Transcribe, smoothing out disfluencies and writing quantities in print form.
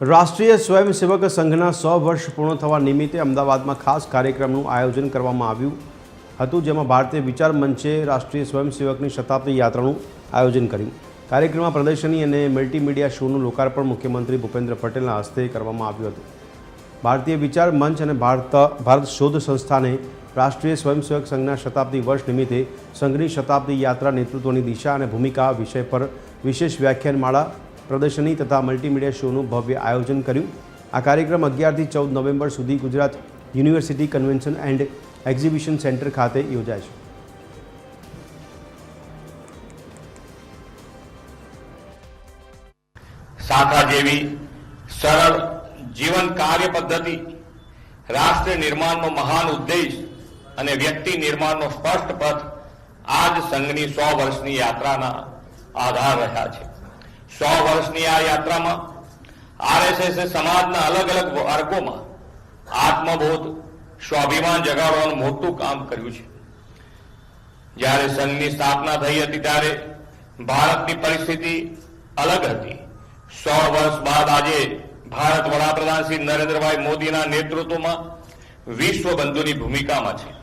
રાષ્ટ્રીય સ્વયંસેવક સંઘના 100 વર્ષ પૂર્ણ થવા નિમિત્તે અમદાવાદમાં ખાસ કાર્યક્રમનું આયોજન કરવામાં આવ્યું હતું, જેમાં ભારતીય વિચાર મંચે રાષ્ટ્રીય સ્વયંસેવકની શતાબ્દી યાત્રાનું આયોજન કર્યું. કાર્યક્રમમાં પ્રદર્શની અને મલ્ટીમીડિયા શોનું લોકાર્પણ મુખ્યમંત્રી ભૂપેન્દ્ર પટેલના હસ્તે કરવામાં આવ્યું હતું. ભારતીય વિચાર મંચ અને ભારત શોધ સંસ્થાને રાષ્ટ્રીય સ્વયંસેવક સંઘના શતાબ્દી વર્ષ નિમિત્તે સંઘની શતાબ્દી યાત્રા નેતૃત્વની દિશા અને ભૂમિકા વિષય પર વિશેષ વ્યાખ્યાનમાળા, પ્રદર્શની તથા મલ્ટીમીડિયા શોનું ભવ્ય આયોજન કર્યું. આ કાર્યક્રમ 11 થી 14 નવેમ્બર સુધી Gujarat university convention and exhibition centre ખાતે યોજાય છે. શાખા જેવી સરળ જીવન કાર્ય પદ્ધતિ રાષ્ટ્ર નિર્માણનો મહાન ઉદ્દેશ અને વ્યક્તિ નિર્માણનો સ્પષ્ટ પથ આજ સંઘની 100 વર્ષની યાત્રાના આધાર રહ્યા છે. 100 વર્ષની આ યાત્રામાં આરએસએસે સમાજના અલગ અલગ વર્ગોમાં આત્મબોધ, સ્વાભિમાન જગાડવાનું મોટું કામ કર્યું છે. જ્યારે સંઘની સ્થાપના થઈ હતી ત્યારે ભારતની પરિસ્થિતિ અલગ હતી. 100 વર્ષ બાદ આજે ભારત વડાપ્રધાન શ્રી નરેન્દ્રભાઈ મોદીના નેતૃત્વમાં વિશ્વ બંધુની ભૂમિકામાં છે.